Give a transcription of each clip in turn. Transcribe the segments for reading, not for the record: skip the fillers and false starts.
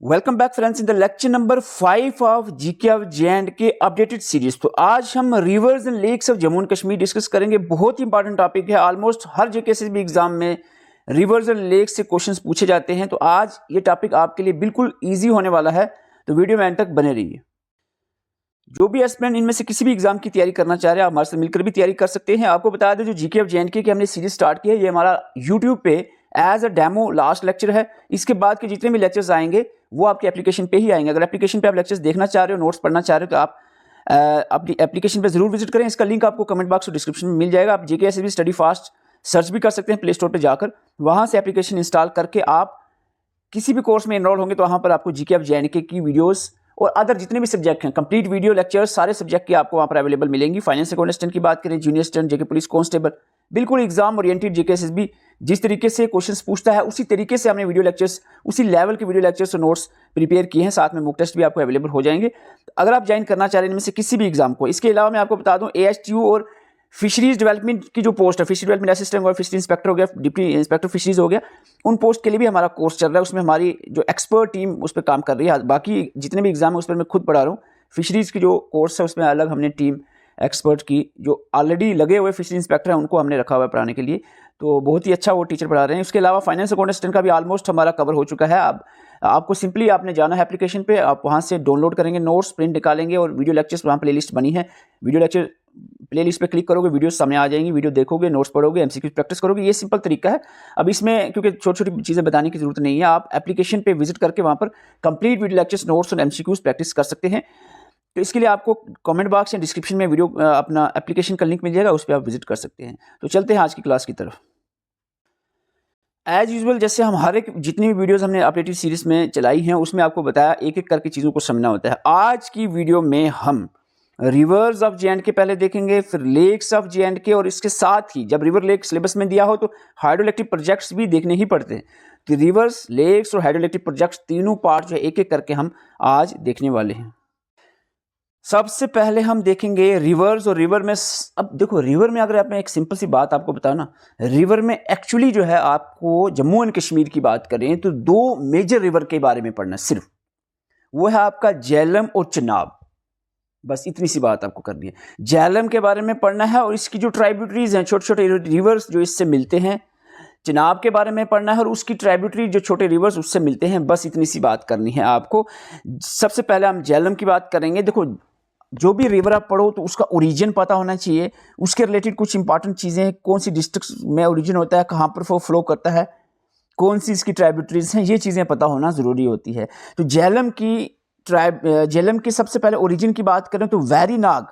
Welcome back friends in the lecture number 5 of GK of J and K updated series. तो आज हम rivers and lakes of Jammu and Kashmir discuss करेंगे। बहुत ही important topic है। ऑलमोस्ट हर जीके से भी एग्जाम में रिवर्स एंड लेक्स से क्वेश्चंस पूछे जाते हैं। तो आज ये टॉपिक आपके लिए बिल्कुल ईजी होने वाला है, तो वीडियो में एंड तक बने रहिए। जो भी एस्पिरेंट इनमें से किसी भी एग्जाम की तैयारी करना चाह रहे हैं, आप हमारे साथ मिलकर भी तैयारी कर सकते हैं। आपको बता दें, जो जीके ऑफ जे&के की हमने सीरीज स्टार्ट की है, ये हमारा यूट्यूब पे as a demo last lecture है। इसके बाद के जितने भी लेक्चर्स आएंगे वो आपके एप्लीकेशन पे ही आएंगे। अगर एप्लीकेशन पे आप लेक्चर्स देखना चाह रहे हो, नोट्स पढ़ना चाह रहे हो, तो आप अपनी एप्लीकेशन पे जरूर विजिट करें। इसका लिंक आपको कमेंट बॉक्स और डिस्क्रिप्शन में मिल जाएगा। आप जीके से भी स्टडी फास्ट सर्च भी कर सकते हैं प्ले स्टोर पर जाकर। वहाँ से एप्लीकेशन इंस्टॉल करके आप किसी भी कोर्स में एनरोल होंगे तो वहाँ पर आपको जीके ऑफ जे&के की वीडियोज़ और अदर जितने भी सब्जेक्ट हैं, कंप्लीट वीडियो लेक्चर्स सारे सब्जेक्ट की आपको वहाँ पर अवेलेबल मिलेंगी। फाइनेंस अकाउंट असिस्टेंट की बात करें, junior assistant, JK police constable, बिल्कुल एग्जाम ओरिएंटेड जीके एसएसबी जिस तरीके से क्वेश्चंस पूछता है उसी तरीके से हमने वीडियो लेक्चर्स, उसी लेवल के वीडियो लेक्चर्स और नोट्स प्रिपेयर किए हैं। साथ में मॉक टेस्ट भी आपको अवेलेबल हो जाएंगे अगर आप ज्वाइन करना चाह रहे हैं इनमें से किसी भी एग्जाम को। इसके अलावा मैं आपको बता दूं, ASTU और फिशरीज डेवलपमेंट की जो पोस्ट है, फिशरी डेवलपमेंट असिस्टेंट और फिशरी इंस्पेक्टर हो गया, डिप्टी इंस्पेक्टर फिशरीज हो गया, उन पोस्ट के लिए भी हमारा कोर्स चल रहा है। उसमें हमारी जो एक्सपर्ट टीम उस पर काम कर रही है। बाकी जितने भी एग्जाम है उस पर मैं खुद पढ़ा रहा हूँ। फिशरीज की जो कोर्स है उसमें अलग हमने टीम एक्सपर्ट की, जो ऑलरेडी लगे हुए फिशरी इंस्पेक्टर हैं उनको हमने रखा हुआ है पढ़ाने के लिए। तो बहुत ही अच्छा वो टीचर पढ़ा रहे हैं। उसके अलावा फाइनेंस अकाउंट असिस्टेंट का भी ऑलमोस्ट हमारा कवर हो चुका है। अब आपको सिंपली आपने जाना है एप्लीकेशन पे, आप वहाँ से डाउनलोड करेंगे, नोट्स प्रिंट निकालेंगे और वीडियो लेक्चर्स वहाँ प्लेलिस्ट बनी है। वीडियो लेक्चर प्लेलिस्ट पे क्लिक करोगे, वीडियो सामने आ जाएंगी, वीडियो देखोगे, नोट्स पढ़ोगे, एमसीक्यू प्रैक्टिस करोगे। ये सिंपल तरीका है। अब इसमें क्योंकि छोटी छोटी चीज़ें बताने की जरूरत नहीं है, आप एप्लीकेशन पे विजिट करके वहाँ पर कंप्लीट वीडियो लेक्चर्स, नोट्स और एमसीक्यूज प्रैक्टिस कर सकते हैं। तो इसके लिए आपको कमेंट बॉक्स या डिस्क्रिप्शन में वीडियो अपना एप्लीकेशन का लिंक मिल जाएगा, उस पर आप विजिट कर सकते हैं। तो चलते हैं आज की क्लास की तरफ। एज यूजुअल जैसे हम हर एक जितनी भी वीडियोस हमने अपडेटेड सीरीज में चलाई हैं उसमें आपको बताया एक एक करके चीज़ों को समझना होता है। आज की वीडियो में हम रिवर्स ऑफ जे&के पहले देखेंगे, फिर लेक्स ऑफ जे&के, और इसके साथ ही जब रिवर लेक सिलेबस में दिया हो तो हाइड्रोइलेक्ट्रिक प्रोजेक्ट्स भी देखने ही पड़ते हैं। तो रिवर्स, लेक्स और हाइड्रोइलेक्ट्रिक प्रोजेक्ट्स तीनों पार्ट जो है एक एक करके हम आज देखने वाले हैं। सबसे पहले हम देखेंगे रिवर्स। और रिवर में अब देखो, रिवर में अगर आपने एक सिंपल सी बात आपको बताओ ना, रिवर में एक्चुअली जो है आपको जम्मू एंड कश्मीर की बात करें तो दो मेजर रिवर के बारे में पढ़ना है सिर्फ। वो है आपका झेलम और चिनाब। बस इतनी सी बात आपको करनी है। झेलम के बारे में पढ़ना है और इसकी जो ट्राइब्यूटरीज हैं, छोटे छोटे रिवर्स जो इससे मिलते हैं। चिनाब के बारे में पढ़ना है और उसकी ट्राइब्यूटरी जो छोटे रिवर्स उससे मिलते हैं। बस इतनी सी बात करनी है आपको। सबसे पहले हम झेलम की बात करेंगे। देखो, जो भी रिवर आप पढ़ो तो उसका ओरिजिन पता होना चाहिए, उसके रिलेटेड कुछ इंपॉर्टेंट चीज़ें, कौन सी डिस्ट्रिक्ट में ओरिजिन होता है, कहाँ पर वो फ्लो करता है, कौन सी इसकी ट्राइब्यूटरीज हैं, ये चीज़ें पता होना ज़रूरी होती है। तो झेलम की सबसे पहले ओरिजिन की बात करें तो वेरीनाग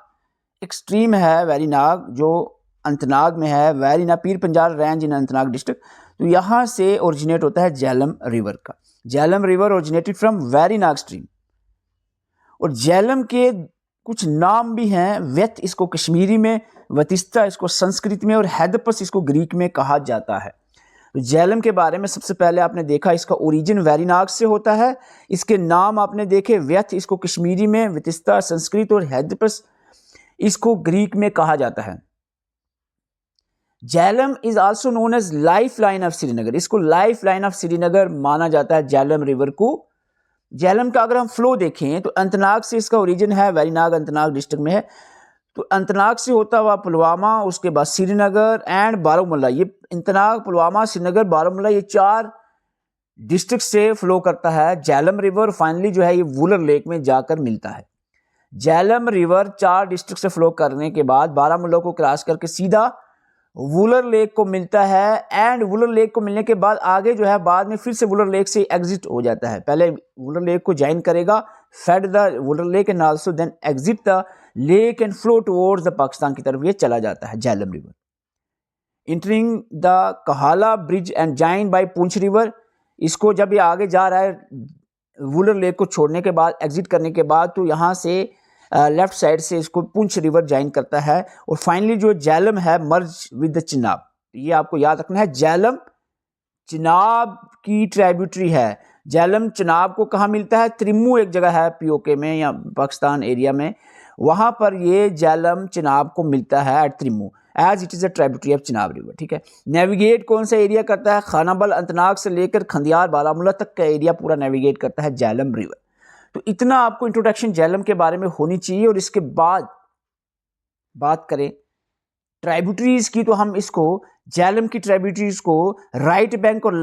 एक्सट्रीम है, वेरीनाग जो अनंतनाग में है, वेरीनाग पीर पंजाल रेंज इन अनंतनाग डिस्ट्रिक्ट। तो यहाँ से ओरिजिनेट होता है झेलम रिवर का। Jhelum river originated from Verinag stream. और झेलम के कुछ नाम भी हैं। व्यत इसको कश्मीरी में, वतिस्ता इसको संस्कृत में और हैदपस इसको ग्रीक में कहा जाता है। तो झेलम के बारे में सबसे पहले आपने देखा इसका ओरिजिन वेरीनाग से होता है। इसके नाम आपने देखे, व्यत इसको कश्मीरी में, वतिस्ता संस्कृत और हैदपस इसको ग्रीक में कहा जाता है। Jhelum is also known as life line of Srinagar. इसको लाइफ लाइन ऑफ श्रीनगर माना जाता है झेलम रिवर को। झेलम का अगर हम फ्लो देखें तो अनंतनाग से इसका ओरिजिन है, वेरीनाग अनंतनाग डिस्ट्रिक्ट में है। तो अनंतनाग से होता हुआ पुलवामा, उसके बाद श्रीनगर एंड बारामूला। ये अनंतनाग, पुलवामा, श्रीनगर, बारामूला, ये चार डिस्ट्रिक्ट से फ्लो करता है झेलम रिवर। फाइनली जो है ये वुलर लेक में जाकर मिलता है। झेलम रिवर चार डिस्ट्रिक्ट से फ्लो करने के बाद बारामूला को क्रॉस करके सीधा वुलर लेक को मिलता है। एंड वुलर लेक को मिलने के बाद आगे जो है बाद में फिर से वुलर लेक से एग्जिट हो जाता है। पहले वुलर लेक को ज्वाइन करेगा, fed the Wular lake and also then exit the lake and flow towards the Pakistan की तरफ ये चला जाता है Jhelum river. Entering the Kohala bridge and join by Poonch river. इसको जब ये आगे जा रहा है वुलर लेक को छोड़ने के बाद, एग्जिट करने के बाद, तो यहाँ से लेफ्ट साइड से इसको पुंछ रिवर ज्वाइन करता है। और फाइनली जो झेलम है मर्ज विद द चिनाब। ये आपको याद रखना है, झेलम चिनाब की ट्राइब्यूटरी है। झेलम चिनाब को कहाँ मिलता है? त्रिम्मू एक जगह है पीओके में या पाकिस्तान एरिया में, वहाँ पर ये झेलम चिनाब को मिलता है at Trimmu. As it is a tributary of Chenab river, ठीक है। नेविगेट कौन सा एरिया करता है? खानाबल अंतनाग से लेकर खंदियार बारामूला तक का एरिया पूरा नेविगेट करता है झेलम रिवर। तो इतना आपको इंट्रोडक्शन झेलम के बारे में होनी चाहिए। और इसके बाद बात करें ट्राइब्यूटरीज की, तो हम इसको झेलम की ट्राइब्यूटरीज को राइट बैंक और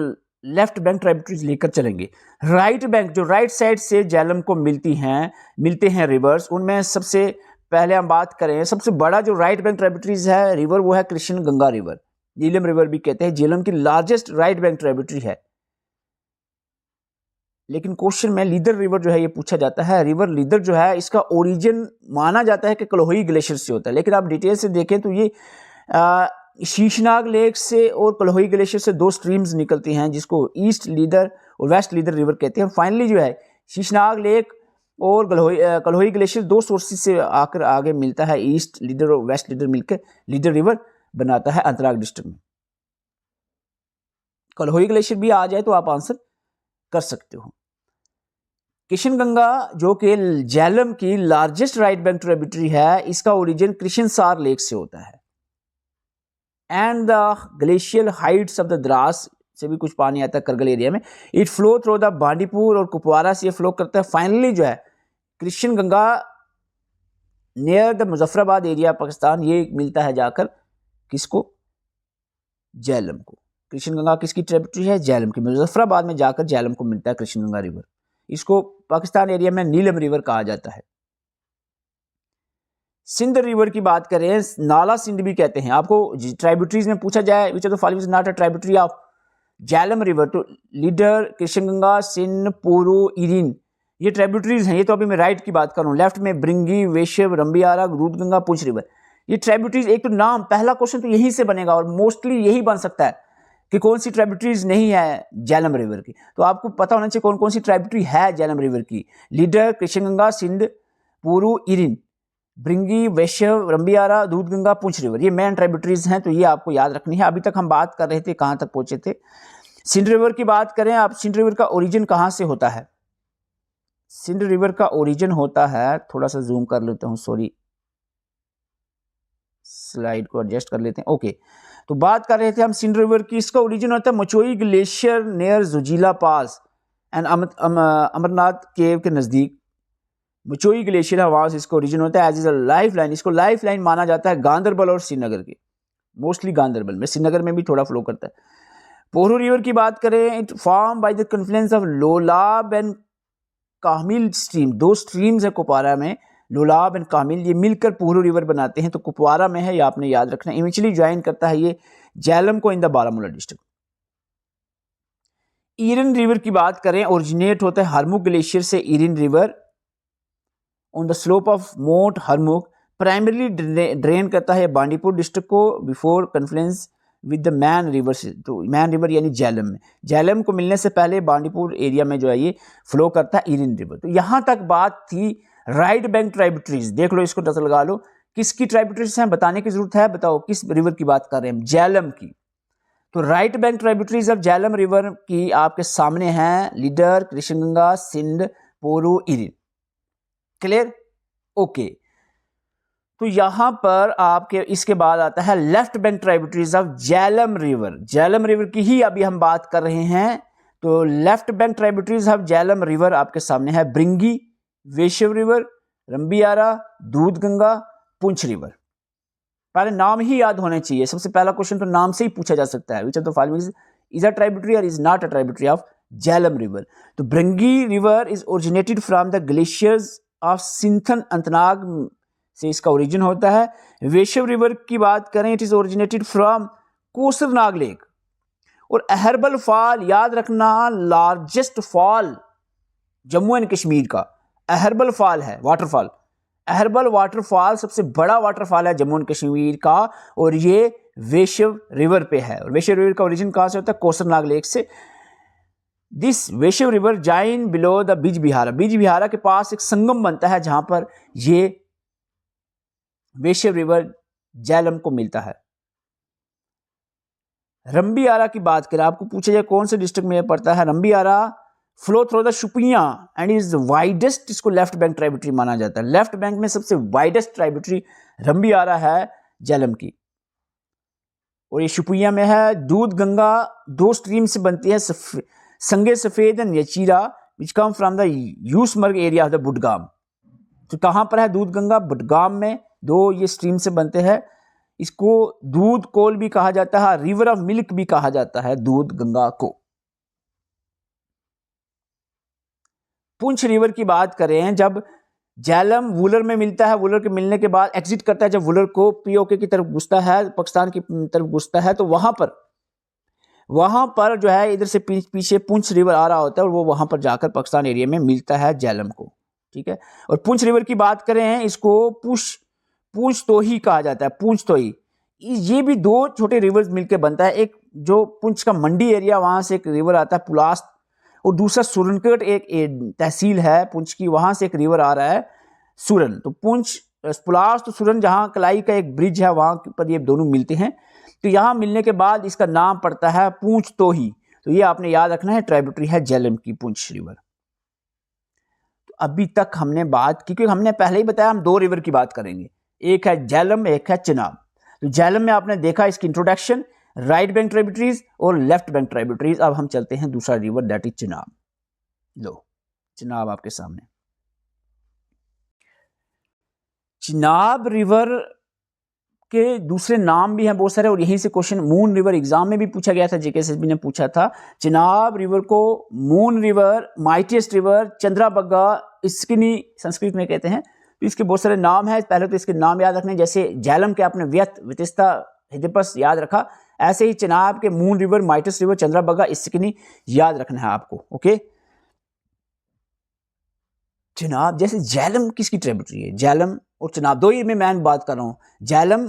लेफ्ट बैंक ट्राइब्यूटरीज लेकर चलेंगे। राइट बैंक जो राइट साइड से झेलम को मिलते हैं रिवर्स, उनमें सबसे पहले हम बात करें, सबसे बड़ा जो राइट बैंक ट्राइब्यूटरीज है रिवर वो है कृष्ण गंगा रिवर, झेलम रिवर भी कहते हैं। झेलम की लार्जेस्ट राइट बैंक ट्राइब्यूटरी है। लेकिन क्वेश्चन में लीदर रिवर जो है ये पूछा जाता है। रिवर लीदर जो है इसका ओरिजिन माना जाता है कि कलोही ग्लेशियर से होता है, लेकिन आप डिटेल से देखें तो ये शीशनाग लेक से और कलोही ग्लेशियर से दो स्ट्रीम्स निकलती हैं, जिसको ईस्ट लीदर और वेस्ट लीदर रिवर कहते हैं। फाइनली जो है शीशनाग लेक और कलोही ग्लेशियर दो सोर्सेज से आकर आगे मिलता है, ईस्ट लीडर और वेस्ट लीडर मिलकर लीडर रिवर बनाता है अंतराग डिस्ट्रिक्ट में। कलोही ग्लेशियर भी आ जाए तो आप आंसर कर सकते हो। कृष्ण गंगा जो कि झेलम की लार्जेस्ट राइट बैंक ट्रिब्यूटरी है, इसका ओरिजिन कृष्णसार लेक से होता है। And the glacial Heights of the Dras से भी कुछ पानी आता है करगिल एरिया में। It flow through the Bandipur और कुपवारा से फ्लो करता है। फाइनली जो है Krishna Ganga near the Muzaffarabad area Pakistan, ये मिलता है जाकर किसको? झेलम को। कृष्ण गंगा किसकी ट्रिब्यूटरी है? झेलम की। मुजफ्फराबाद में जाकर झेलम को मिलता है कृष्ण गंगा रिवर। इसको पाकिस्तान एरिया में नीलम रिवर कहा जाता है। सिंध रिवर की बात करें, नाला सिंध भी कहते हैं। आपको ट्राइब्यूटरीज में पूछा जाए विच of the following is not a tributary of Jhelum river, तो लीडर, कृष्ण गंगा, सिंध, पूरू, इरिन, ये ट्राइब्यूटरीज हैं। ये तो अभी मैं राइट की बात कर रहा हूँ। लेफ्ट में ब्रिंगी, वेशव, रंबियारा, दूधगंगा, पुंछ रिवर। ये ट्राइब्यूटरीज, एक तो नाम, पहला क्वेश्चन तो यहीं से बनेगा और मोस्टली यही बन सकता है कि कौन सी ट्राइब्यूटरीज नहीं है झेलम रिवर की। तो आपको पता होना चाहिए कौन कौन सी ट्राइब्यूटरी है झेलम रिवर की। लीडर, कृष्ण गंगा, सिंध, पूरू, इरिन, ब्रिंगी, वैश्यव, रंबियारा, दूधगंगा, पुंछ रिवर, ये मेन ट्राइब्यूटरीज हैं। तो ये आपको याद रखनी है। अभी तक हम बात कर रहे थे, कहाँ तक पहुंचे थे? सिंध रिवर की बात करें आप, सिंध रिवर का ओरिजिन कहाँ से होता है? सिंध रिवर का ओरिजिन होता है, थोड़ा सा जूम कर लेता हूँ, सॉरी, स्लाइड को एडजस्ट कर लेते हैं। ओके, तो बात कर रहे थे हम सिंध रिवर की। इसका ओरिजिन होता है Machoi glacier near Zojila pass and Amarnath cave के नज़दीक। मचोई ग्लेशियर है, वहाँ से इसका ओरिजिन होता है। As is a life line, इसको लाइफ लाइन माना जाता है गांधरबल और श्रीनगर के, मोस्टली गांधरबल में, श्रीनगर में भी थोड़ा फ्लो करता है। पोरू रिवर की बात करें, it form by the confluence of Lolab and Kamil stream. दो स्ट्रीम्स है कुपवारा में, लोलाब एंड कामिल, ये मिलकर पोरू रिवर बनाते हैं। तो कुपवारा में है, ये आपने याद रखना। इवेंचुअली ज्वाइन करता है ये झेलम को in the Baramulla district. Erin river की बात करें, ओरिजिनेट होता है हरमुख ग्लेशियर से। Erin river on the slope of mount Harmukh primarily drain करता है बांडीपुर डिस्ट्रिक्ट को before confluence with the man river से। तो मैन रिवर यानी झेलम में, झेलम को मिलने से पहले बांडीपुर एरिया में जो है ये फ्लो करता है इरिन रिवर। तो यहाँ तक बात थी राइट बैंक ट्राइब्यूटरीज। देख लो, इसको नजर लगा लो, किसकी ट्राइब्यूटरीज हैं बताने की जरूरत है? बताओ किस रिवर की बात कर रहे हैं? झेलम की। तो right bank tributaries of Jhelum river की आपके सामने हैं, लीडर, कृष्ण गंगा, सिंध, पोरू, इरिन। क्लियर? ओके, तो यहां पर आपके इसके बाद आता है left bank tributaries of Jhelum river. Jhelum river की ही अभी हम बात कर रहे हैं। तो left bank tributaries of Jhelum river आपके सामने है ब्रिंगी, वेशव रिवर, रंबियारा, दूधगंगा, पुंछ रिवर। पहले नाम ही याद होने चाहिए। सबसे पहला क्वेश्चन तो नाम से ही पूछा जा सकता है, which of the following is a tributary और is not a tributary of Jhelum river. तो Bringi river is originated from the glaciers of Sinthan Anantnag से इसका ओरिजिन होता है। वेशव रिवर की बात करें, it is originated from Kausarnag lake. और अहरबल फॉल, याद रखना, largest fall Jammu and Kashmir का अहरबल फॉल है, वाटरफॉल। अहरबल वाटरफॉल सबसे बड़ा वाटरफॉल है जम्मू एंड कश्मीर का, और ये वेशव रिवर पे है। और वेशव रिवर का ओरिजिन कहाँ से होता है? कोसरनाग लेक से। This Veshaw river join below the Bij Behara. बीज बिहारा के पास एक संगम बनता है जहां पर ये वेशव रिवर झेलम को मिलता है। रंबियारा की बात करें, आपको पूछा जाए कौन से डिस्ट्रिक्ट में पड़ता है? Rambiara flow through the Shopian and is widest, इसको लेफ्ट बैंक ट्राइब्यूटरी माना जाता है। लेफ्ट बैंक में सबसे वाइडेस्ट ट्राइब्यूटरी रंबियारा है झेलम की। और ये शुपिया में है। दूध गंगा 2 स्ट्रीम से बनती है, Sange Safed and Yachera which come from the Yusmarg area of the Budgam. तो कहाँ पर है दूध गंगा? बुडगाम में 2 ये स्ट्रीम से बनते हैं। इसको दूध कोल भी कहा जाता है, रिवर ऑफ मिल्क भी कहा जाता है दूध गंगा को। पुंछ रिवर की बात करें, जब झेलम वुलर में मिलता है, वुलर के मिलने के बाद एग्जिट करता है, जब वुलर को पीओके की तरफ घुसता है, पाकिस्तान की तरफ घुसता है, तो वहां पर जो है इधर से पीछे पुंछ रिवर आ रहा होता है और वो वहां पर जाकर पाकिस्तान एरिया में मिलता है झेलम को। ठीक है। और पुंछ रिवर की बात करें, इसको पूंछ तोही कहा जाता है, पूंछ तोही। ये भी 2 छोटे रिवर्स मिलकर बनता है। एक जो पुंछ का मंडी एरिया, वहां से एक रिवर आता है पुलास, और दूसरा सुरनकट एक तहसील है पुंछ की, वहां से एक रिवर आ रहा है सुरन। तो पुंछ पुलास तो सुरन, जहां कलाई का एक ब्रिज है वहां पर ये दोनों मिलते हैं। तो यहां मिलने के बाद इसका नाम पड़ता है पूंछ तोही। तो ये आपने याद रखना है, ट्राइब्यूटरी है झेलम की पुंछ रिवर। तो अभी तक हमने बात की, क्योंकि हमने पहले ही बताया हम 2 रिवर की बात करेंगे, एक है झेलम, एक है चिनाब। तो झेलम में आपने देखा इसकी इंट्रोडक्शन, राइट बैंक ट्राइब्यूटरीज और लेफ्ट बैंक ट्राइब्यूटरीज। अब हम चलते हैं दूसरा रिवर, दैट इज चिनाब। लो चिनाब आपके सामने। चिनाब रिवर के दूसरे नाम भी हैं बहुत सारे, और यहीं से क्वेश्चन मून रिवर एग्जाम में भी पूछा गया था, जेकेएसएसबी ने पूछा था। चिनाब रिवर को moon river, mightiest river, Chandrabhaga, Askini Sanskrit में कहते हैं। तो इसके बहुत सारे नाम हैं। पहले तो इसके नाम याद रखने, जैसे झेलम के आपने व्यत, वितिस्ता, हिदिपस याद रखा, ऐसे ही चिनाब के moon river, mightiest river, Chandrabhaga, Askini याद रखना है आपको। ओके। चिनाब, जैसे झेलम किसकी ट्रिब्यूटरी है? झेलम और चिनाब 2 ही में मैं बात कर रहा हूँ। झेलम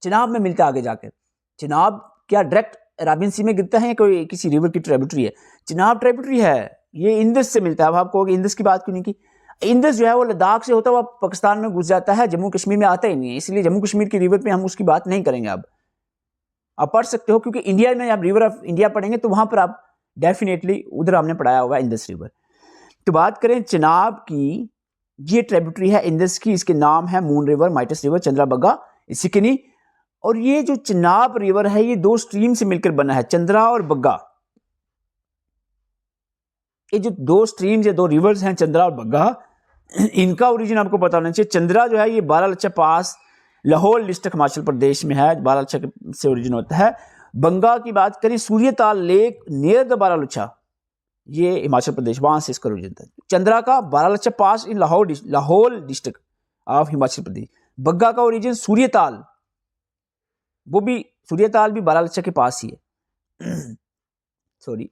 चिनाब में मिलता है आगे जाकर। चिनाब क्या डायरेक्ट अराबियन सी में गिरता है या कोई किसी रिवर की ट्रिब्यूटरी है? चिनाब ट्रिब्यूटरी है, ये इंदस से मिलता है। अब आप कहोगे इंदस की बात क्यों नहीं की? इंदस जो है वो लद्दाख से होता है, वो पाकिस्तान में घुस जाता है, जम्मू कश्मीर में आता ही नहीं है, इसलिए जम्मू कश्मीर की रिवर पे हम उसकी बात नहीं करेंगे। अब आप पढ़ सकते हो, क्योंकि इंडिया में आप रिवर ऑफ इंडिया पढ़ेंगे तो वहां पर आप डेफिनेटली उधर हमने पढ़ाया हुआ है इंदस रिवर। तो बात करें चिनाब की, ये ट्रिब्यूटरी है इंदस की, इसके नाम है moon river, mightiest river, Chandrabhaga, Askini. और ये जो चिनाब रिवर है ये 2 स्ट्रीम से मिलकर बना है, चंद्रा और बग्गा। ये जो 2 स्ट्रीम्स या 2 रिवर्स हैं, चंद्रा और बग्गा, इनका ओरिजिन आपको पता होना चाहिए। चंद्रा जो है ये बारालचा पास, लाहौल डिस्ट्रिक्ट, हिमाचल प्रदेश में है, बारालचा से ओरिजिन होता है। बंगा की बात करें, सूर्यताल लेक नियर द बारालचा, ये हिमाचल प्रदेश, वहां से इसका ओरिजिन था। चंद्रा का बारालचा पास इन लाहौल डिस्ट्रिक्ट ऑफ हिमाचल प्रदेश। बग्गा का ओरिजिन सूर्यताल, वो भी सूर्यताल भी बारालचा के पास ही है। सॉरी।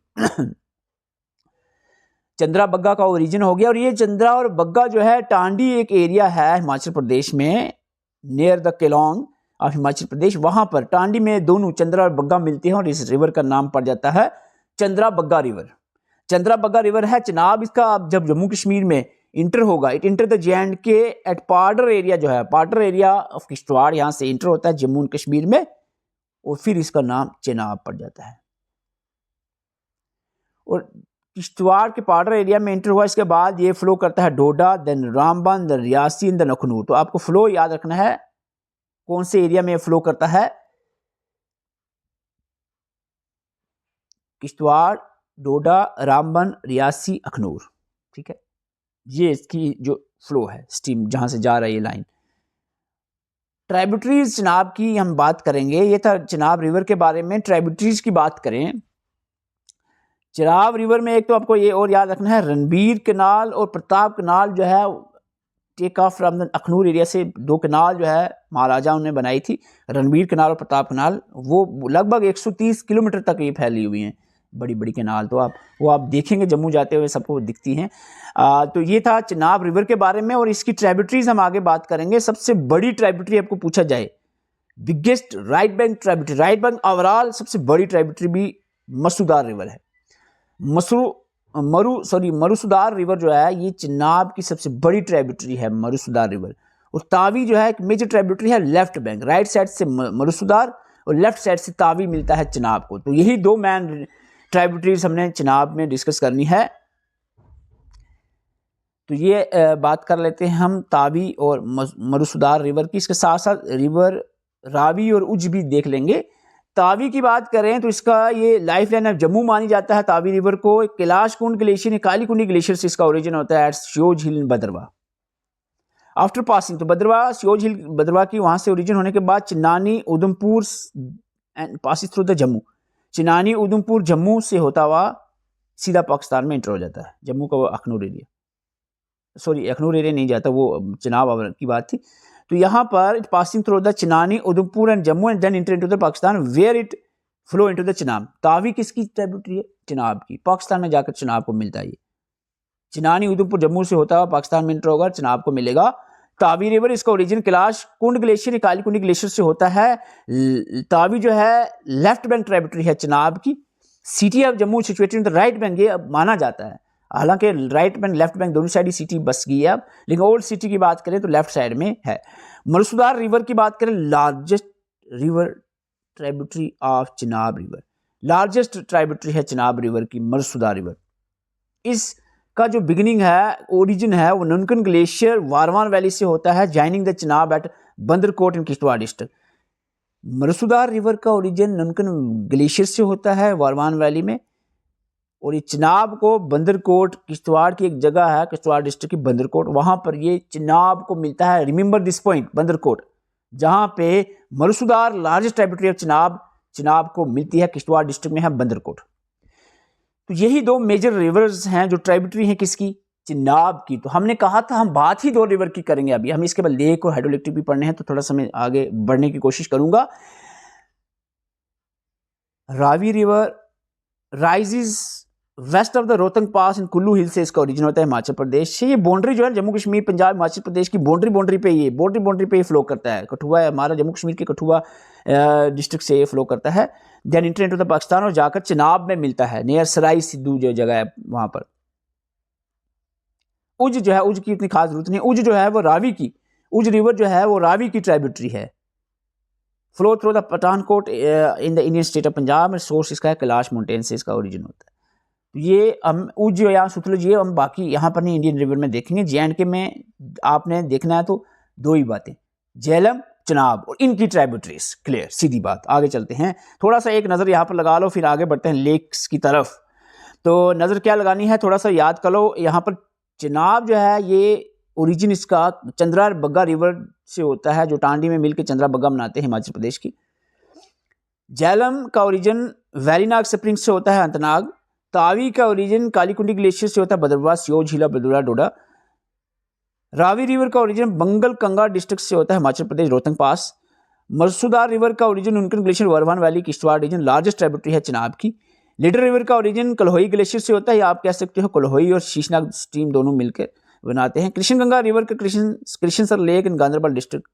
चंद्रा बग्गा का ओरिजिन हो गया। और ये चंद्रा और बग्गा जो है, टांडी एक एरिया है हिमाचल प्रदेश में, near the Keylong of Himachal Pradesh, वहां पर टांडी में दोनों चंद्रा और बग्गा मिलते हैं और इस रिवर का नाम पड़ जाता है चंद्रा बग्गा रिवर। चंद्रा बग्गा रिवर है। चिनाब इसका अब जब जम्मू कश्मीर में इंटर होगा, it enter the J&K at Paddar area, जो है पार्डर एरिया ऑफ किश्तवाड़, यहां से इंटर होता है जम्मू एंड कश्मीर में, और फिर इसका नाम चिनाब पड़ जाता है। और किश्तवाड़ के पार्डर एरिया में इंटर हुआ, इसके बाद ये फ्लो करता है Doda, then Ramban, then Reasi, then Akhnoor. तो आपको फ्लो याद रखना है, कौन से एरिया में फ्लो करता है? किश्तवाड़, डोडा, रामबन, रियासी, अखनूर। ठीक है, ये इसकी जो फ्लो है, स्ट्रीम जहां से जा रहा है ये लाइन। ट्राइब्यूटरीज चिनाब की हम बात करेंगे, ये था चिनाब रिवर के बारे में। ट्राइब्यूटरीज की बात करें, चिनाब रिवर में एक तो आपको ये और याद रखना है, रणबीर कनाल और प्रताप कनाल जो है, take off from the Akhnoor area से 2 कनाल जो है महाराजाओं ने बनाई थी, रणबीर कनाल और प्रताप कनाल। वो लगभग 130 किलोमीटर तक ये फैली हुई हैं, बड़ी बड़ी कनाल। तो वो आप देखेंगे जम्मू जाते हुए सबको दिखती हैं। तो ये था चिनाब रिवर के बारे में। और इसकी ट्राइब्यूटरीज हम आगे बात करेंगे। सबसे बड़ी ट्राइब्यूटरी आपको पूछा जाए, biggest right bank tributary, right bank overall सबसे बड़ी ट्राइब्यूटरी भी मसूदार रिवर है। मरुसुदार रिवर जो है ये चिनाब की सबसे बड़ी ट्राइब्यूटरी है, मरुसुदार रिवर। और तावी जो है एक मेजर ट्राइब्यूटरी है लेफ्ट बैंक, राइट साइड से मरुसुदार और लेफ्ट साइड से तावी मिलता है चिनाब को। तो यही 2 मैन ट्राइब्यूटरीज हमने चिनाब में डिस्कस करनी है। तो ये बात कर लेते हैं हम तावी और मरुसुदार रिवर की। इसके साथ साथ रिवर रावी और उज भी देख लेंगे। तावी की बात करें तो इसका ये लाइफ लाइन ऑफ जम्मू मानी जाता है। तावी रिवर को कैलाश कुंड ग्लेशियर, काली कुंडी ग्लेशियर से इसका ओरिजिन होता है एट सियोज हिल बदरवा। आफ्टर पासिंग, तो बदरवा सियोज हिल बदरवा की वहां से ओरिजिन होने के बाद Chenani Udhampur and passes through the Jammu, Chenani Udhampur Jammu से होता हुआ सीधा पाकिस्तान में एंटर हो जाता है। जम्मू का वो Akhnoor area, sorry Akhnoor area नहीं जाता, वो चिनाब की बात थी। तो यहाँ पर passing through the Chenani Udhampur and Jammu and then enter into the Pakistan where it flow into the Chenab. Tawi किसकी ट्रिब्यूटरी है? चिनाब की। पाकिस्तान में जाकर चिनाब को मिलता है। ये चिनानी उधमपुर जम्मू से होता हुआ पाकिस्तान में एंटर होगा, चिनाब को मिलेगा तावी रिवर। इसका ओरिजिन कैलाश कुंड ग्लेशियर, काली कुंडी ग्लेशियर से होता है। तावी जो है लेफ्ट बैंक ट्रिब्यूटरी है चिनाब की। City of Jammu situated in the right bank, ये अब माना जाता है। हालांकि राइट बैंक लेफ्ट बैंक दोनों साइड ही सिटी बस गई है अब, लेकिन ओल्ड सिटी की बात करें तो लेफ्ट साइड में है। मरसुदार रिवर की बात करें, largest river tributary of Chenab river, largest tributary है चिनाब रिवर की मरसुदार रिवर। इसका जो बिगिनिंग है, ओरिजिन है, वो ननकन ग्लेशियर वारवान वैली से होता है, joining the Chenab at Bandarkot in Kishtwar district. Marusudar river का ओरिजिन ननकन ग्लेशियर से होता है वारवान वैली में, और ये चिनाब को बंदरकोट, किश्तवाड़ की एक जगह है किश्तवाड़ डिस्ट्रिक्ट की बंदरकोट, वहां पर ये चिनाब को मिलता है। रिमेंबर दिस पॉइंट, बंदरकोट, जहां पे मरसुदार लार्जेस्ट ट्रिब्यूटरी ऑफ चिनाब को मिलती है, किश्तवाड़ डिस्ट्रिक्ट में है बंदरकोट। तो यही दो मेजर रिवर्स हैं जो ट्रिब्यूटरी हैं किसकी? चिनाब की। तो हमने कहा था हम बात ही दो रिवर की करेंगे अभी, हम इसके बाद लेक और हाइड्रोइलेक्ट्रिक भी पढ़ने हैं, तो थोड़ा सा मैं आगे बढ़ने की कोशिश करूंगा। Ravi river rises west of the Rohtang pass in Kullu hill से इसका ओरिजिन होता है हिमाचल प्रदेश से। ये बाउंड्री जो है जम्मू कश्मीर पंजाब हिमाचल प्रदेश की बाउंड्री पे ये बाउंड्री पे फ्लो करता है। कठुआ है हमारा, जम्मू कश्मीर के कठुआ डिस्ट्रिक्ट से ये फ्लो करता है, then enter into the Pakistan और जाकर चिनाब में मिलता है, नियर सराई सिद्धू जो जगह है वहां पर। उज जो है, उज की इतनी खास जरूरत नहीं, उज जो है वो रावी की, उज रिवर जो है वो रावी की ट्रिब्यूटरी है। Flow through the Pathankot in the Indian state of Punjab, source इसका है कैलाश माउंटेन से इसका ओरिजिन होता है। ये हम उज या सतलुज ये हम बाकी यहाँ पर नहीं इंडियन रिवर में देखेंगे। J&K में आपने देखना है तो दो ही बातें, झेलम चिनाब और इनकी ट्रिब्यूटरीज, क्लियर, सीधी बात। आगे चलते हैं, थोड़ा सा एक नज़र यहाँ पर लगा लो, फिर आगे बढ़ते हैं लेक्स की तरफ। तो नज़र क्या लगानी है, थोड़ा सा याद कर लो। यहाँ पर चिनाब जो है ये ओरिजिन इसका चंद्रा बग्गा रिवर से होता है, जो टांडी में मिलकर चंद्रा बग्गा बनाते हैं हिमाचल प्रदेश की। झेलम का ओरिजिन वैरीनाग स्प्रिंग से होता है अंतनाग। तावी का ओरिजिन कालीकुंडी ग्लेशियर से होता है बदरवा, सियोज, हिला, बदुरा, डोडा। रावी रिवर का ओरिजिन बंगल कंगा डिस्ट्रिक्ट से होता है हिमाचल प्रदेश, रोहतंग पास। मरसुदार रिवर का origin Nunkun glacier Warwan valley Kishtwar region, largest tributary है चिनाब की। लीडर रिवर का ओरिजिन कलहोई ग्लेशियर से होता है, या आप कह सकते हो कलहोई और शीशनाग स्ट्रीम दोनों मिलकर बनाते हैं। कृष्ण गंगा रिवर का Krishna sir lake in Ganderbal district.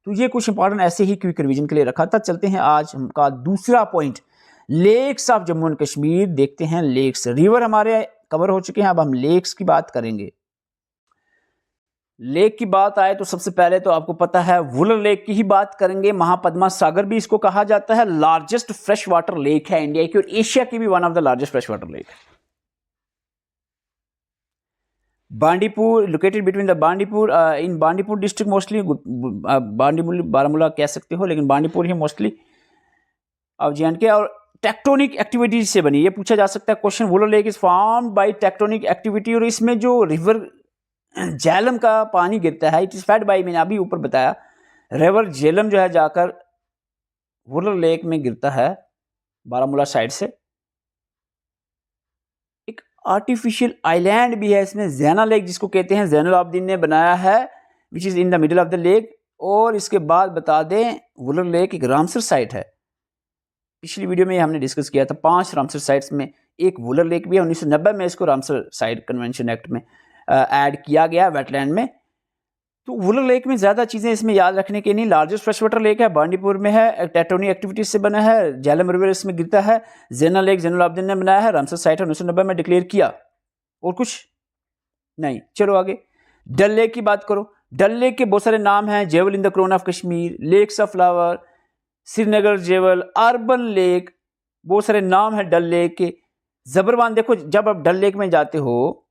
तो ये कुछ इंपॉर्टेंट ऐसे ही क्विक रिवीजन के लिए रखा था। चलते हैं आज का दूसरा point, lakes of Jammu and Kashmir. देखते हैं लेक्स, रिवर हमारे कवर हो चुके हैं, अब हम लेक्स की बात करेंगे। लेक की बात आए तो सबसे पहले तो आपको पता है वुलर लेक की ही बात करेंगे। महापद्मा सागर भी इसको कहा जाता है, लार्जेस्ट फ्रेश वाटर लेक है इंडिया की और एशिया की भी one of the largest fresh water lake. Bandipur located between the Bandipur in Bandipur district mostly, Bandipur Baramulla कह सकते हो, लेकिन बांडीपुर ही मोस्टली ऑफ J&K। और टेक्टोनिक एक्टिविटीज से बनी, ये पूछा जा सकता है question. Wular lake is formed by tectonic activity, और इसमें जो रिवर झेलम का पानी गिरता है, इट इज फेड बाय, मैंने अभी ऊपर बताया, रिवर झेलम जो है जाकर वुलर लेक में गिरता है बारामूला साइड से। एक आर्टिफिशियल आइलैंड भी है इसमें, जैना लेक जिसको कहते हैं, जैनुल आबदीन ने बनाया है, which is in the middle of the lake. और इसके बाद बता दें वुलर लेक एक रामसर साइट है, पिछली वीडियो में हमने डिस्कस किया था 5 रामसर साइट्स में एक वुलर लेक भी है। 1990 में इसको रामसर साइट कन्वेंशन एक्ट में ऐड किया गया वेटलैंड में। तो वुलर लेक में ज़्यादा चीज़ें इसमें याद रखने के नहीं, लार्जेस्ट फ्रेश वाटर लेक है, बांडीपुर में है, टेक्टोनिक एक्टिविटीज से बना है, झेलम रिवर इसमें गिरता है, जैना लेक जैनुल आबदीन ने बनाया है, रामसर साइट 1990 में डिक्लेयर किया, और कुछ नहीं। चलो आगे डल लेक की बात करो। डल लेक के बहुत सारे नाम हैं, jewel in the crown of Kashmir, lakes of flower, Srinagar jewel, urban lake, बहुत सारे नाम है डल लेक के। जबरवान, देखो जब आप डल लेक में जाते हो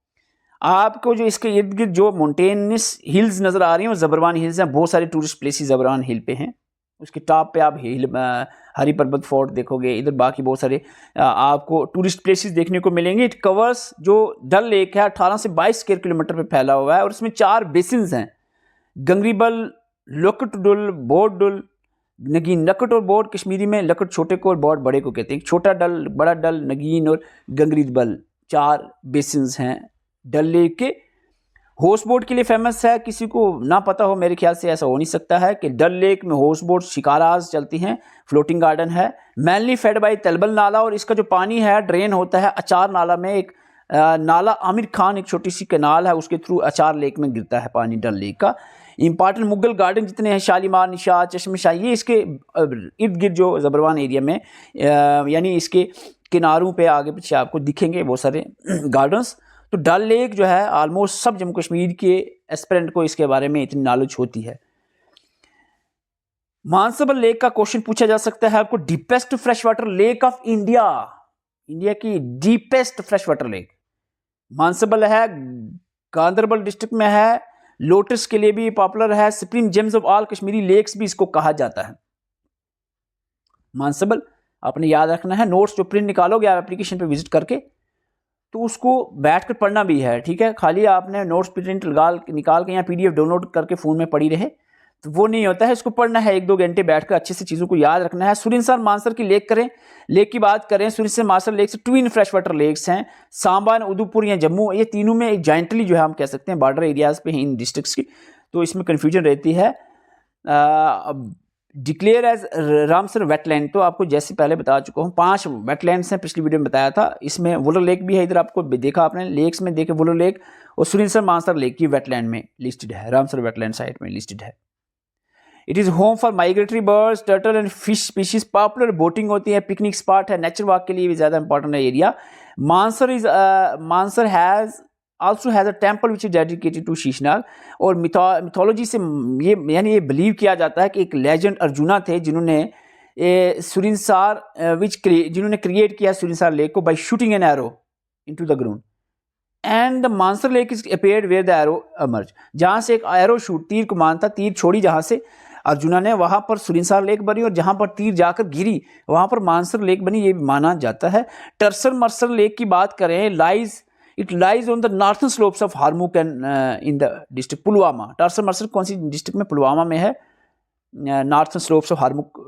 आपको जो इसके इर्द गिर्द जो माउंटेनस हिल्स नज़र आ रही हैं वो जबरवान हिल्स हैं। बहुत सारे टूरिस्ट प्लेसेस जबरवान हिल पे हैं, उसके टॉप पे आप हरी पर्वत फोर्ट देखोगे, इधर बाकी बहुत सारे आपको टूरिस्ट प्लेसेस देखने को मिलेंगे। इट कवर्स जो डल लेक है 18 से 22 स्क्वायर किलोमीटर पे फैला हुआ है और इसमें 4 बेसिन्स हैं, गंगरीबल, लकटडुल, बोर्डुल, नगीन। लकट और बोर्ड कश्मीरी में लकट छोटे को और बोर्ड बड़े को कहते हैं। छोटा डल, बड़ा डल, नगीन और गंगरीबल 4 बेसिन्स हैं डल लेक के। हाउस बोट के लिए फेमस है, किसी को ना पता हो मेरे ख्याल से ऐसा हो नहीं सकता है कि डल लेक में हाउस बोट शिकाराज चलती हैं, फ्लोटिंग गार्डन है। मैनली फेड बाई तलबल नाला और इसका जो पानी है ड्रेन होता है अचार नाला में। एक नाला आमिर खान, एक छोटी सी कैनाल है, उसके थ्रू अचार लेक में गिरता है पानी डल लेक का। इंपॉर्टेंट मुगल गार्डन जितने हैं, शालीमार, निशात, चश्मशाह, ये इसके इर्द गिर्द जो ज़बरवान एरिया में यानी इसके किनारों पे आगे पीछे आपको दिखेंगे बहुत सारे गार्डन्स। तो डल लेक जो है ऑलमोस्ट सब जम्मू कश्मीर के एस्पिरेंट को इसके बारे में इतनी नॉलेज होती है। मानसबल लेक का क्वेश्चन पूछा जा सकता है आपको। Deepest fresh water lake of India, India की deepest fresh water lake Manasbal है, गांधरबल डिस्ट्रिक्ट में है। लोटस के लिए भी पॉपुलर है। Supreme gems of all Kashmiri lakes भी इसको कहा जाता है। मानसबल आपने याद रखना है। नोट्स जो प्रिंट निकालोगे आप एप्लीकेशन पे विजिट करके, तो उसको बैठकर पढ़ना भी है, ठीक है। खाली आपने नोट्स प्रिंट निकाल के या पीडीएफ डाउनलोड करके फ़ोन में पढ़ी रहे तो वो नहीं होता है, इसको पढ़ना है 1-2 घंटे बैठकर, अच्छे से चीज़ों को याद रखना है। सुरिनसर मानसर की लेक की बात करें, सुरिनसर मानसर लेक से ट्विन फ्रेश वाटर लेक्स हैं। सांबा, उधमपुर या जम्मू, ये तीनों में एक जॉइंटली जो है हम कह सकते हैं बॉर्डर एरियाज़ पे हैं इन डिस्ट्रिक्ट्स की, तो इसमें कन्फ्यूजन रहती है। डिक्लेयर एज रामसर वेटलैंड, तो आपको जैसे पहले बता चुका हूँ 5 वेटलैंड्स हैं, पिछली वीडियो में बताया था। इसमें वुलर लेक भी है, इधर आपको देखा आपने लेक्स में देखे वुलर लेक, और सुरिनसर मानसर लेक की वेटलैंड में लिस्टेड है, रामसर वेटलैंड साइट में लिस्टेड है। It is home for migratory birds, turtle and fish species. Popular boating होती है, पिकनिक स्पॉट है, नेचर वॉक के लिए भी ज़्यादा इंपॉर्टेंट है area. Mansar has also has a temple which is dedicated to Sheshnag. और मिथोलॉजी से ये यानी ये बिलीव किया जाता है कि एक लेजेंड अर्जुना थे जिन्होंने सुरिनसर जिन्होंने क्रिएट किया सुरिनसर लेक को by shooting an arrow into the ground, and the Mansar lake is appeared where the arrow emerge. जहाँ से एक एरो शूट, तीर कमान था, तीर छोड़ी जहाँ से अर्जुना ने, वहाँ पर सुरिनसर लेक बनी, और जहाँ पर तीर जाकर गिरी वहाँ पर मानसर लेक बनी, ये माना जाता है। टर्सर मर्सर लेक की बात करें, It lies on the northern slopes of Harmuk and in the district Pulwama. Tarsar Mercer कौन सी डिस्ट्रिक्ट में? पुलवामा में है। नॉर्थन स्लोप्स ऑफ हार्मुक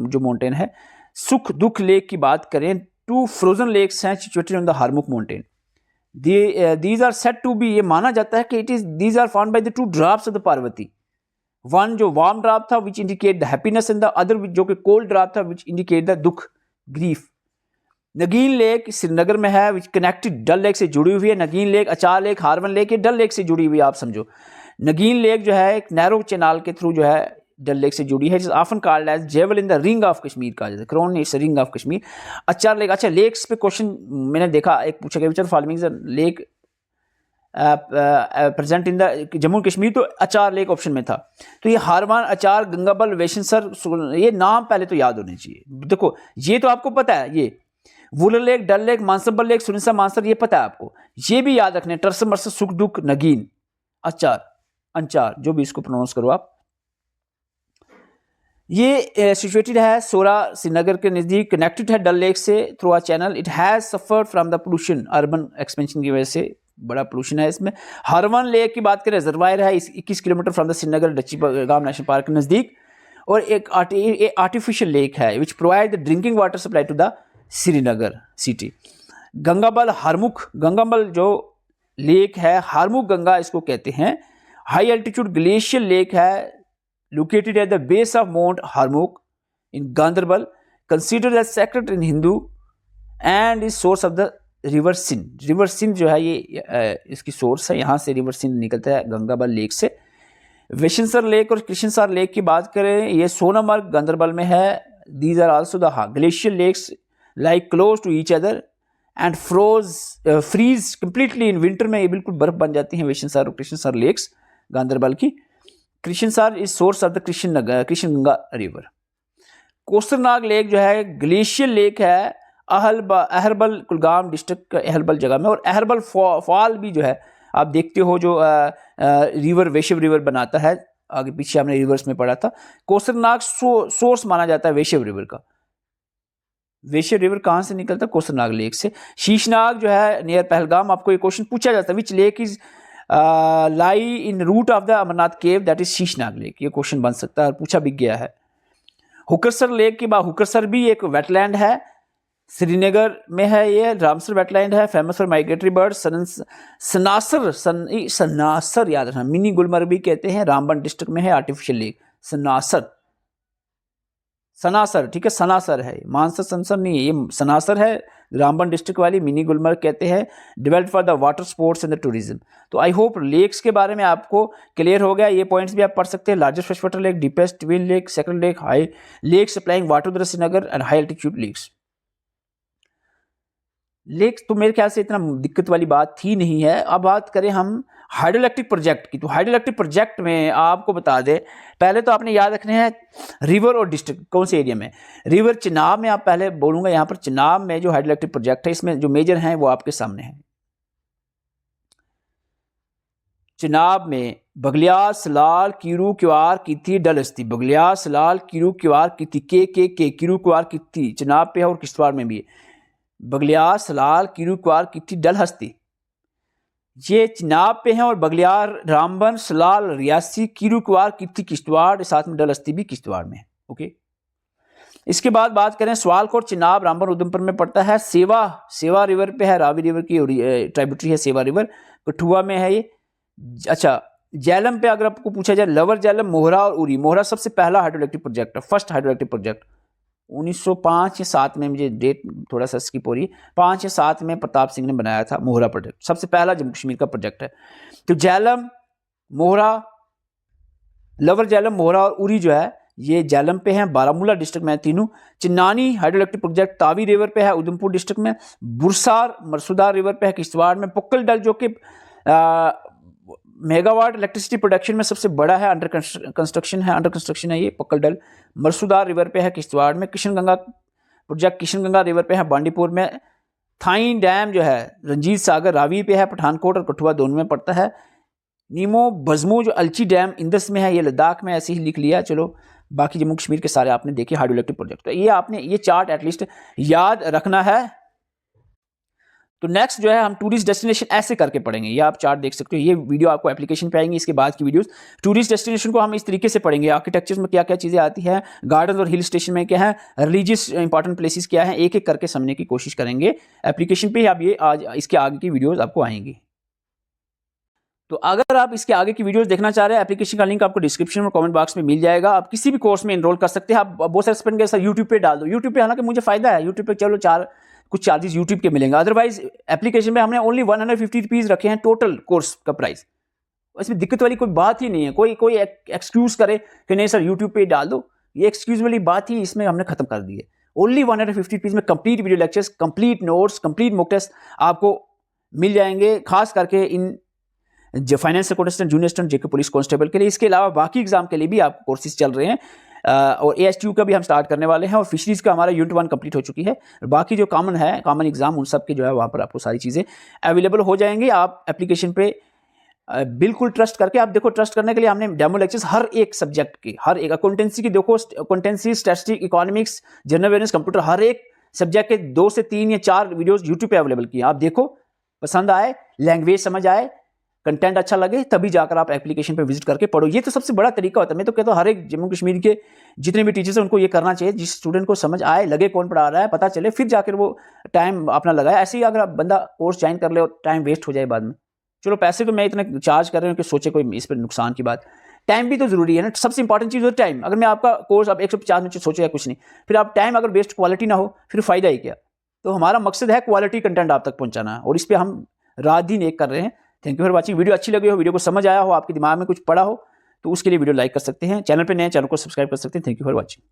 जो माउंटेन है। सुख दुख लेक की बात करें, 2 फ्रोजन लेक्स हैं situated on the Harmukh mountain. These are said to be, ये माना जाता है कि these are found by the 2 drops of the Parvati. One जो वार्म ड्रॉप था which indicate the happiness, and the other जो कि कोल्ड ड्रॉप था विच इंडिकेट द दुख, ग्रीफ। नगीन लेक श्रीनगर में है, विच कनेक्टेड डल लेक से जुड़ी हुई है। नगीन लेक, अचार लेक, हारवन लेक, ये डल लेक से जुड़ी हुई है, आप समझो। नगीन लेक जो है एक नैरो चैनल के थ्रू जो है डल लेक से जुड़ी है, जिस often called as jewel in the ring of Kashmir कहा जाता है। Crown its ring of Kashmir. Anchar lake, अच्छा लेक्स पे क्वेश्चन मैंने देखा एक पूछा गया, which are following lake present in the Jammu Kashmir, तो अचार लेक ऑप्शन में था। तो ये हारवान, अचार, गंगाबल, वेशनसर, ये नाम पहले तो याद होने चाहिए। देखो ये तो आपको पता है, ये वुलर लेक, डल लेक, मानसबल लेक, सुरिनसर मानसर, ये पता है आपको, ये भी याद रखने। टर्सर मर्सर, सुख दुख, नगीन, अचार, अंचार, जो भी इसको प्रोनाउंस करो आप। ये सिचुएटेड है सोरा श्रीनगर के नज़दीक, कनेक्टेड है डल लेक से through a channel. It has suffered from the pollution, urban expansion की वजह से बड़ा पोल्यूशन है इसमें। हरवन लेक की बात करें, रिजर्वायर है 21 किलोमीटर फ्रॉम द श्रीनगर डच्ची गाम नेशनल पार्क के नज़दीक। और एक आर्टिफिशियल लेक है which provide the drinking water supply to the Srinagar city. Gangabal, Harmukh, Gangabal जो लेक है, हारमुक गंगा इसको कहते हैं। हाई एल्टीट्यूड ग्लेशियर लेक है, located at the base of mount Harmukh in Ganderbal, considered as sacred in Hindu, and is source of the river Sindh. River Sindh जो है ये इसकी सोर्स है, यहाँ से रिवर सिंध निकलता है गंगाबल लेक से। वेशनसर लेक और कृष्णसर लेक की बात करें, ये सोनामर्ग गांधरबल में है। These are also the glacier lakes like close to each other and freeze completely in winter में, ये बिल्कुल बर्फ बन जाती हैं वेशनसर और कृष्णसर लेक्स गांधरबल की। Krishnasar is source of the Krishna Ganga river. Kausarnag lake जो है ग्लेशियर लेक है, अहरबल कुलगाम डिस्ट्रिक्ट का अहरबल जगह में। और अहरबल फॉल भी जो है आप देखते हो, जो रिवर वेशव रिवर बनाता है, आगे पीछे हमने रिवर्स में पढ़ा था। कोसरनाग सोर्स माना जाता है वेशव रिवर का। वेशियर रिवर कहाँ से निकलता है? कोसरनाग लेक से। शीशनाग जो है नियर पहलगाम, आपको ये क्वेश्चन पूछा जाता है, which lake is lie in route of the Amarnath cave, that is Sheshnag lake. ये क्वेश्चन बन सकता है और पूछा भी गया है। हुकरसर लेक के बाद, हुकरसर भी एक वेटलैंड है, श्रीनगर में है ये। रामसर वेटलैंड है, famous for migratory bird. Sanasar याद रखना, मिनी गुलमर्ग भी कहते हैं, रामबन डिस्ट्रिक्ट में है आर्टिफिशियल लेक सनासर, ठीक है, सनासर है, मानसर सनसर नहीं है, ये सनासर है, रामबन डिस्ट्रिक्ट वाली मिनी गुलमर्ग कहते हैं। Developed for the water sports and the tourism. तो आई होप लेक्स के बारे में आपको क्लियर हो गया। ये पॉइंट्स भी आप पढ़ सकते हैं। Largest fresh water lake, deepest twin lake, second lake, high lake supplying water to the Srinagar and high altitude lakes. Lakes तो मेरे ख्याल से इतना दिक्कत वाली बात थी नहीं है। अब बात करें हम हाइड्रोइलेक्ट्रिक प्रोजेक्ट की, तो हाइड्रोइलेक्ट्रिक प्रोजेक्ट में आपको बता दें, पहले तो आपने याद रखने हैं रिवर और डिस्ट्रिक्ट कौन से एरिया में। रिवर चिनाब में, आप पहले बोलूँगा यहाँ पर चिनाब में जो हाइड्रोइलेक्ट्रिक प्रोजेक्ट है, इसमें जो मेजर हैं वो आपके सामने हैं। चिनाब में बगलियार, सलाल, कीरू, क्वार, कित्ती, डलहस्ती। बगलियार, सलाल, कीरू, क्वार, कित्ती, के कीरू, क्वार, कित्ती चिनाब पे है और किश्तवाड़ में भी है। बगलियार, सलाल, कीरू, क्वार, कित्ती, डलहस्ती ये चिनाब पे हैं, और बगलियार, रामबन, सलाल, रियासी, कीरू, क्वार, कित्ती किश्तवाड़, साथ में डलहस्ती भी किश्तवाड़ में है। ओके, इसके बाद बात करें सवालकोट, चिनाब, रामबन, उधमपुर में पड़ता है। सेवा रिवर पे है, रावी रिवर की ट्राइब्यूटरी है सेवा रिवर, कठुआ में है ये। अच्छा, झेलम पे अगर आपको पूछा जाए, लवर झेलम, मोहरा और उरी। मोहरा सबसे पहला हाइड्रोइलेक्ट्रिक प्रोजेक्ट है, फर्स्ट हाइड्रोइलेक्ट्रिक प्रोजेक्ट 1905 या 7 में, मुझे डेट थोड़ा सा स्किप हो रही है, 5 या 7 में प्रताप सिंह ने बनाया था मोहरा प्रोजेक्ट, सबसे पहला जम्मू कश्मीर का प्रोजेक्ट है। तो झेलम, मोहरा, लवर झेलम, मोहरा और उरी जो है ये झेलम पे हैं, बारामूला डिस्ट्रिक्ट में है तीनों। चिन्नानी हाइड्रोइलेक्ट्रिक प्रोजेक्ट तावी रिवर पे है, उधमपुर डिस्ट्रिक्ट में। बुरसार, मरसुदार रिवर पे है, किश्तवाड़ में। पुक्कल डल जो कि मेगावाट इलेक्ट्रिसिटी प्रोडक्शन में सबसे बड़ा है, अंडर कंस्ट्रक्शन है ये पुक्कल डल, मरसुदार रिवर पे है, किश्तवाड़ में। किशन गंगा प्रोजेक्ट किशन गंगा रिवर पे है, बांडीपुर में। थाई डैम जो है रंजीत सागर, रावी पे है, पठानकोट और कठुआ दोनों में पड़ता है। नीमो बजमो जो अलची डैम इंदस में है, ये लद्दाख में, ऐसे ही लिख लिया। चलो, बाकी जम्मू कश्मीर के सारे आपने देखे हाइड्रोइलेक्ट्रिक प्रोजेक्ट। तो ये आपने ये चार्ट एटलीस्ट याद रखना है। तो नेक्स्ट जो है हम टूरिस्ट डेस्टिनेशन ऐसे करके पढ़ेंगे, ये आप चार्ट देख सकते हो। ये वीडियो आपको एप्लीकेशन पे आएंगे, इसके बाद की वीडियोस टूरिस्ट डेस्टिनेशन को हम इस तरीके से पढ़ेंगे। आर्किटेक्चर में क्या क्या चीज़ें आती है, गार्डन और हिल स्टेशन में क्या है, रिलीजियस इंपॉर्टेंट प्लेसेस क्या है, एक एक करके समझने की कोशिश करेंगे एप्लीकेशन पे। अब ये आज इसके आगे की वीडियोज़ आपको आएंगी। तो अगर आप इसके आगे की वीडियोस देखना चाह रहे हैं, एप्लीकेशन का लिंक आपको डिस्क्रिप्शन में कमेंट बॉक्स में मिल जाएगा। आप किसी भी कोर्स में एनरोल कर सकते हैं। आप बहुत सारे स्पेंड सर यूट्यूब पे डाल दो, यूट्यूब पे, हालांकि मुझे फायदा है यूट्यूब पे, चलो कुछ चार्जेस यूट्यूब के मिलेंगे। अदरवाइज एप्लीकेशन में हमने ओनली 150 रुपीज़ रखे हैं टोटल कोर्स का प्राइस। इसमें दिक्कत वाली कोई बात ही नहीं है। कोई एक्सक्यूज करे कि नहीं सर यूट्यूब पे डाल दो, ये एक्सक्यूज वाली बात ही इसमें हमने खत्म कर दी है। ओनली 150 रुपीज़ में complete video lectures, complete notes, complete mock test आपको मिल जाएंगे, खास करके इन जो finance accountant, junior assistant, JK police constable के लिए। इसके अलावा बाकी एग्जाम के लिए भी आपको कोर्सेज चल रहे हैं, और ASTU का भी हम स्टार्ट करने वाले हैं, और फिशरीज का हमारा यूनिट 1 कंप्लीट हो चुकी है। बाकी जो कॉमन एग्जाम उन सब के जो है वहाँ पर आपको सारी चीज़ें अवेलेबल हो जाएंगी। आप एप्लीकेशन पे बिल्कुल ट्रस्ट करके, आप देखो, ट्रस्ट करने के लिए हमने डेमो लेक्चर्स हर एक सब्जेक्ट की, हर एक अकाउंटेंसी की देखो, accountancy, statistics, economics, general awareness, computer, हर एक सब्जेक्ट के 2 से 3 या 4 वीडियोस यूट्यूब पे अवेलेबल किए। आप देखो, पसंद आए, लैंग्वेज समझ आए, कंटेंट अच्छा लगे, तभी जाकर आप एप्लीकेशन पे विजिट करके पढ़ो। ये तो सबसे बड़ा तरीका होता है। मैं तो कहता हूँ हर एक जम्मू कश्मीर के जितने भी टीचर्स हैं उनको ये करना चाहिए। जिस स्टूडेंट को समझ आए, लगे कौन पढ़ा रहा है, पता चले, फिर जाकर वो टाइम अपना लगाए। ऐसे ही अगर आप बंदा कोर्स ज्वाइन कर ले और टाइम वेस्ट हो जाए बाद में, चलो पैसे तो मैं इतने चार्ज कर रहा हूँ कि सोचे कोई इस पर नुकसान की बात, टाइम भी तो जरूरी है ना। सबसे इंपॉर्टेंट चीज़ है टाइम। अगर मैं आपका कोर्स आप 150 मिनट सोचो या कुछ नहीं, फिर आप टाइम अगर वेस्ट, क्वालिटी ना हो, फिर फायदा ही क्या। तो हमारा मकसद है क्वालिटी कंटेंट आप तक पहुँचाना है, और इस पर हम रात दिन एक कर रहे हैं। Thank you for watching. Video अच्छी लगी हो, वीडियो को समझ आया हो, आपके दिमाग में कुछ पड़ा हो, तो उसके लिए वीडियो लाइक कर सकते हैं। चैनल पे नए, चैनल को सब्सक्राइब कर सकते हैं। Thank you for watching.